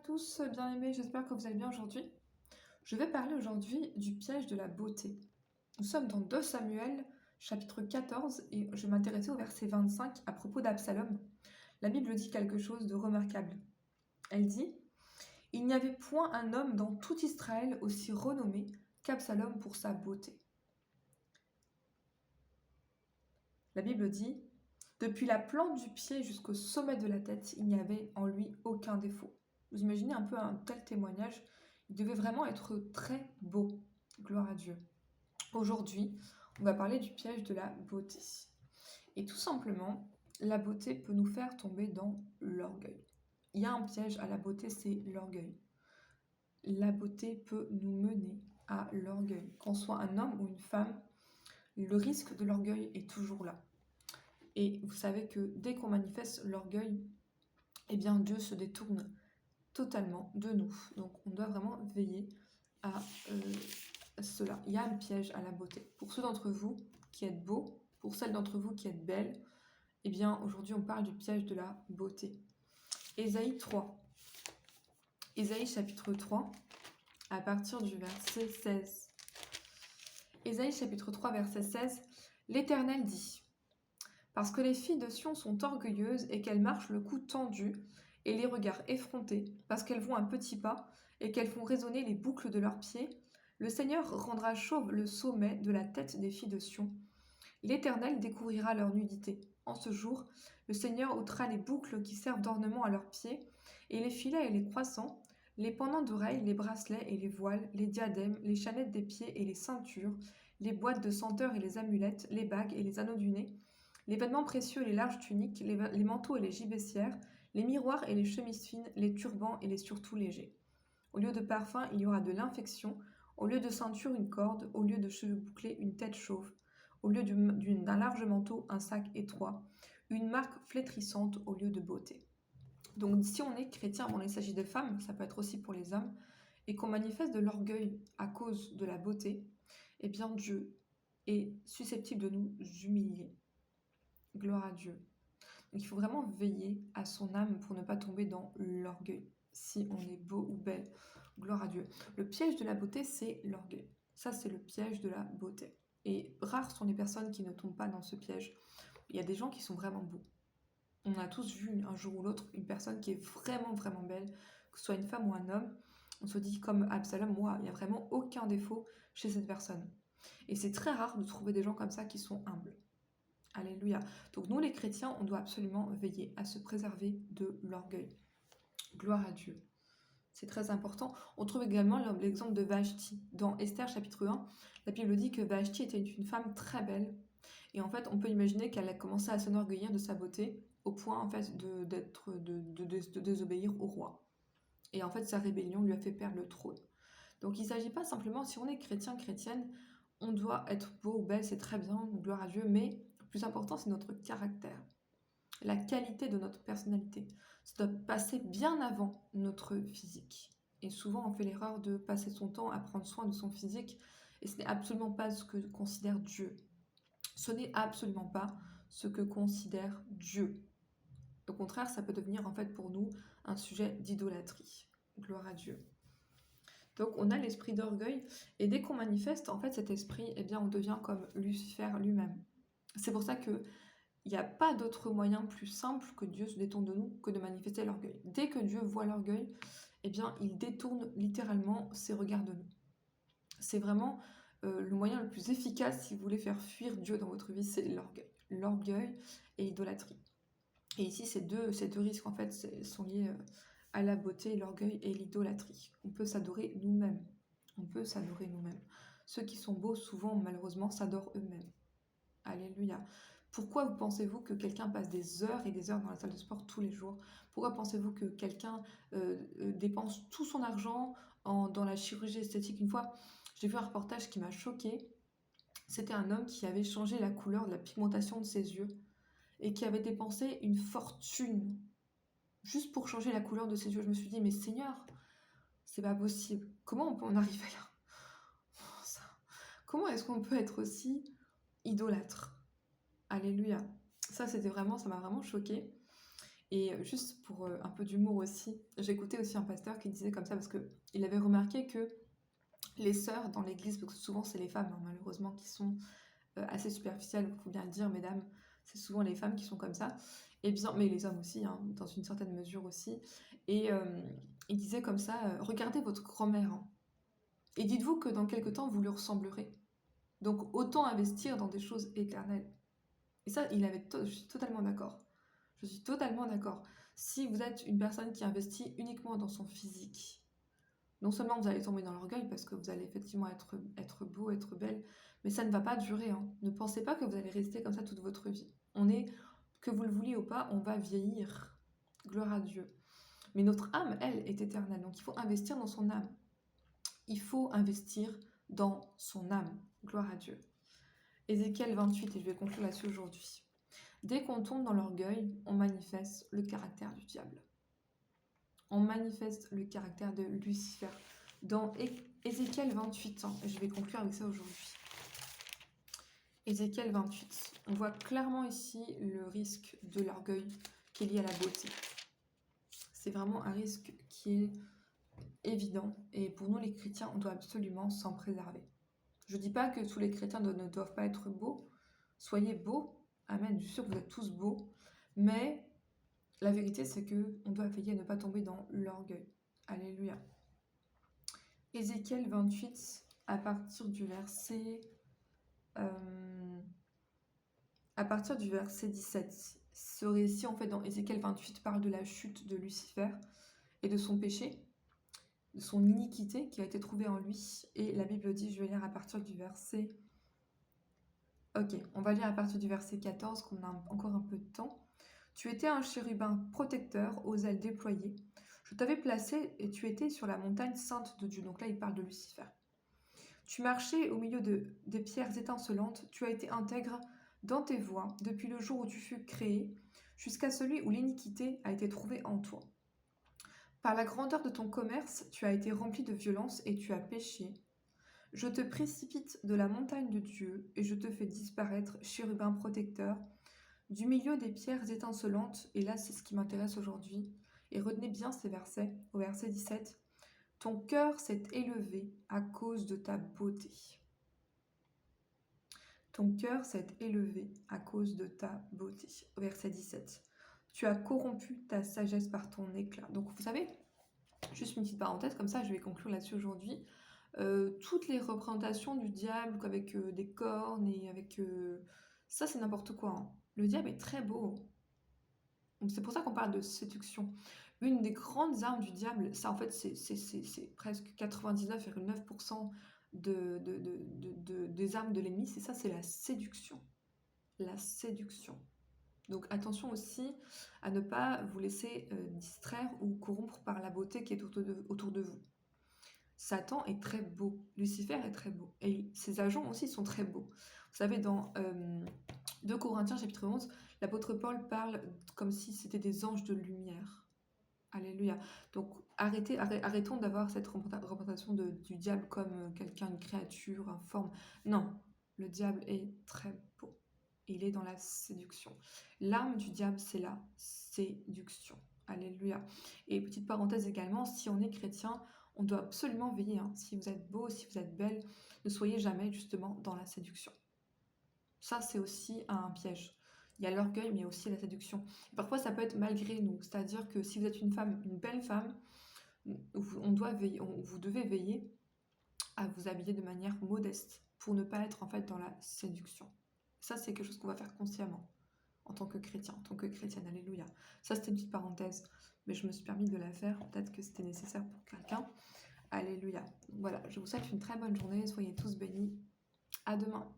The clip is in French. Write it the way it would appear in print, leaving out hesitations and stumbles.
tous, bien-aimés, j'espère que vous allez bien aujourd'hui. Je vais parler aujourd'hui du piège de la beauté. Nous sommes dans 2 Samuel, chapitre 14, et je vais m'intéresser au verset 25 à propos d'Absalom. La Bible dit quelque chose de remarquable. Elle dit: Il n'y avait point un homme dans tout Israël aussi renommé qu'Absalom pour sa beauté. La Bible dit: Depuis la plante du pied jusqu'au sommet de la tête, il n'y avait en lui aucun défaut. Vous imaginez un peu un tel témoignage? Il devait vraiment être très beau. Gloire à Dieu. Aujourd'hui, on va parler du piège de la beauté. Et tout simplement, la beauté peut nous faire tomber dans l'orgueil. Il y a un piège à la beauté, c'est l'orgueil. La beauté peut nous mener à l'orgueil. Qu'on soit un homme ou une femme, le risque de l'orgueil est toujours là. Et vous savez que dès qu'on manifeste l'orgueil, eh bien Dieu se détourne totalement de nous. Donc on doit vraiment veiller à cela. Il y a un piège à la beauté. Pour ceux d'entre vous qui êtes beaux, pour celles d'entre vous qui êtes belles, eh bien aujourd'hui on parle du piège de la beauté. Ésaïe 3. Ésaïe chapitre 3, à partir du verset 16. Ésaïe chapitre 3, verset 16. L'Éternel dit: Parce que les filles de Sion sont orgueilleuses et qu'elles marchent le cou tendu et les regards effrontés, parce qu'elles vont un petit pas et qu'elles font résonner les boucles de leurs pieds, le Seigneur rendra chauve le sommet de la tête des filles de Sion. L'Éternel découvrira leur nudité. En ce jour, le Seigneur ôtera les boucles qui servent d'ornement à leurs pieds, et les filets et les croissants, les pendants d'oreilles, les bracelets et les voiles, les diadèmes, les chaînettes des pieds et les ceintures, les boîtes de senteurs et les amulettes, les bagues et les anneaux du nez, les vêtements précieux et les larges tuniques, les manteaux et les gibecières, les miroirs et les chemises fines, les turbans et les surtouts légers. Au lieu de parfum, il y aura de l'infection, au lieu de ceinture, une corde, au lieu de cheveux bouclés, une tête chauve, au lieu d'un large manteau, un sac étroit, une marque flétrissante au lieu de beauté. Donc si on est chrétien, bon, il s'agit des femmes, ça peut être aussi pour les hommes, et qu'on manifeste de l'orgueil à cause de la beauté, eh bien Dieu est susceptible de nous humilier. Gloire à Dieu. Donc il faut vraiment veiller à son âme pour ne pas tomber dans l'orgueil. Si on est beau ou belle, gloire à Dieu. Le piège de la beauté, c'est l'orgueil. Ça, c'est le piège de la beauté. Et rares sont les personnes qui ne tombent pas dans ce piège. Il y a des gens qui sont vraiment beaux. On a tous vu un jour ou l'autre une personne qui est vraiment, vraiment belle, que ce soit une femme ou un homme. On se dit comme Absalom, moi, il n'y a vraiment aucun défaut chez cette personne. Et c'est très rare de trouver des gens comme ça qui sont humbles. Alléluia. Donc nous les chrétiens, on doit absolument veiller à se préserver de l'orgueil. Gloire à Dieu. C'est très important. On trouve également l'exemple de Vashti. Dans Esther chapitre 1, la Bible dit que Vashti était une femme très belle. Et en fait, on peut imaginer qu'elle a commencé à s'enorgueillir de sa beauté au point en fait de désobéir au roi. Et en fait, sa rébellion lui a fait perdre le trône. Donc il ne s'agit pas simplement, si on est chrétien, chrétienne, on doit être beau ou belle, c'est très bien, gloire à Dieu, mais le plus important, c'est notre caractère, la qualité de notre personnalité. Ça doit passer bien avant notre physique. Et souvent, on fait l'erreur de passer son temps à prendre soin de son physique, et ce n'est absolument pas ce que considère Dieu. Ce n'est absolument pas ce que considère Dieu. Au contraire, ça peut devenir en fait pour nous un sujet d'idolâtrie. Gloire à Dieu. Donc on a l'esprit d'orgueil, et dès qu'on manifeste en fait cet esprit, eh bien on devient comme Lucifer lui-même. C'est pour ça que il n'y a pas d'autre moyen plus simple que Dieu se détourne de nous que de manifester l'orgueil. Dès que Dieu voit l'orgueil, eh bien il détourne littéralement ses regards de nous. C'est vraiment le moyen le plus efficace si vous voulez faire fuir Dieu dans votre vie, c'est l'orgueil. L'orgueil et l'idolâtrie. Et ici, ces deux risques en fait sont liés à la beauté, l'orgueil et l'idolâtrie. On peut s'adorer nous-mêmes. On peut s'adorer nous-mêmes. Ceux qui sont beaux, souvent, malheureusement, s'adorent eux-mêmes. Alléluia. Pourquoi pensez-vous que quelqu'un passe des heures et des heures dans la salle de sport tous les jours? Pourquoi pensez-vous que quelqu'un dépense tout son argent dans la chirurgie esthétique? Une fois, j'ai vu un reportage qui m'a choquée. C'était un homme qui avait changé la couleur de la pigmentation de ses yeux et qui avait dépensé une fortune juste pour changer la couleur de ses yeux. Je me suis dit, mais Seigneur, c'est pas possible. Comment on peut en arriver là? Comment est-ce qu'on peut être aussi idolâtre? Alléluia. Ça m'a vraiment choquée. Et juste pour un peu d'humour aussi, j'écoutais aussi un pasteur qui disait comme ça parce que il avait remarqué que les sœurs dans l'église, parce que souvent c'est les femmes hein, malheureusement qui sont assez superficielles, il faut bien le dire, mesdames, c'est souvent les femmes qui sont comme ça, et bien, mais les hommes aussi, hein, dans une certaine mesure aussi. Et il disait comme ça, regardez votre grand-mère, hein, et dites-vous que dans quelque temps vous lui ressemblerez. Donc autant investir dans des choses éternelles. Et ça, je suis totalement d'accord. Je suis totalement d'accord. Si vous êtes une personne qui investit uniquement dans son physique, non seulement vous allez tomber dans l'orgueil parce que vous allez effectivement être beau, être belle, mais ça ne va pas durer, hein. Ne pensez pas que vous allez rester comme ça toute votre vie. Que vous le vouliez ou pas, on va vieillir. Gloire à Dieu. Mais notre âme, elle, est éternelle. Donc il faut investir dans son âme. Il faut investir dans son âme. Gloire à Dieu. Ézéchiel 28, et je vais conclure là-dessus aujourd'hui. Dès qu'on tombe dans l'orgueil, on manifeste le caractère du diable. On manifeste le caractère de Lucifer. Dans Ézéchiel 28, hein, et je vais conclure avec ça aujourd'hui. Ézéchiel 28, on voit clairement ici le risque de l'orgueil qui est lié à la beauté. C'est vraiment un risque qui est évident, et pour nous les chrétiens, on doit absolument s'en préserver. Je ne dis pas que tous les chrétiens ne doivent pas être beaux, soyez beaux, amen, je suis sûre que vous êtes tous beaux, mais la vérité c'est que on doit veiller à ne pas tomber dans l'orgueil. Alléluia. Ézéchiel 28, à partir du verset 17. Ce récit, en fait, dans Ézéchiel 28, parle de la chute de Lucifer et de son péché, de son iniquité qui a été trouvée en lui. Et la Bible dit, je vais lire à partir du verset... Ok, on va lire à partir du verset 14, qu'on a encore un peu de temps. Tu étais un chérubin protecteur aux ailes déployées. Je t'avais placé et tu étais sur la montagne sainte de Dieu. Donc là, il parle de Lucifer. Tu marchais au milieu des pierres étincelantes. Tu as été intègre dans tes voies depuis le jour où tu fus créé, jusqu'à celui où l'iniquité a été trouvée en toi. Par la grandeur de ton commerce, tu as été rempli de violence et tu as péché. Je te précipite de la montagne de Dieu et je te fais disparaître, chérubin protecteur, du milieu des pierres étincelantes. Et là, c'est ce qui m'intéresse aujourd'hui. Et retenez bien ces versets, au verset 17. Ton cœur s'est élevé à cause de ta beauté. Ton cœur s'est élevé à cause de ta beauté. Au verset 17. Tu as corrompu ta sagesse par ton éclat. Donc, vous savez, juste une petite parenthèse, comme ça, je vais conclure là-dessus aujourd'hui. Toutes les représentations du diable avec des cornes et avec... ça, c'est n'importe quoi, hein. Le diable est très beau. Donc, c'est pour ça qu'on parle de séduction. Une des grandes armes du diable, ça en fait, c'est presque 99,9% des armes de l'ennemi, c'est ça, c'est la séduction. La séduction. Donc attention aussi à ne pas vous laisser distraire ou corrompre par la beauté qui est autour de vous. Satan est très beau, Lucifer est très beau, et ses agents aussi sont très beaux. Vous savez, dans 2 Corinthiens chapitre 11, l'apôtre Paul parle comme si c'était des anges de lumière. Alléluia. Donc arrêtons d'avoir cette représentation du diable comme quelqu'un, une créature, informe. Non, le diable est très beau. Il est dans la séduction. L'arme du diable, c'est la séduction. Alléluia. Et petite parenthèse également, si on est chrétien, on doit absolument veiller, hein. Si vous êtes beau, si vous êtes belle, ne soyez jamais justement dans la séduction. Ça, c'est aussi un piège. Il y a l'orgueil, mais il y a aussi la séduction. Et parfois, ça peut être malgré nous. C'est-à-dire que si vous êtes une femme, une belle femme, vous devez veiller à vous habiller de manière modeste pour ne pas être en fait dans la séduction. Ça, c'est quelque chose qu'on va faire consciemment en tant que chrétien, en tant que chrétienne. Alléluia. Ça, c'était une petite parenthèse, mais je me suis permis de la faire. Peut-être que c'était nécessaire pour quelqu'un. Alléluia. Voilà, je vous souhaite une très bonne journée. Soyez tous bénis. À demain.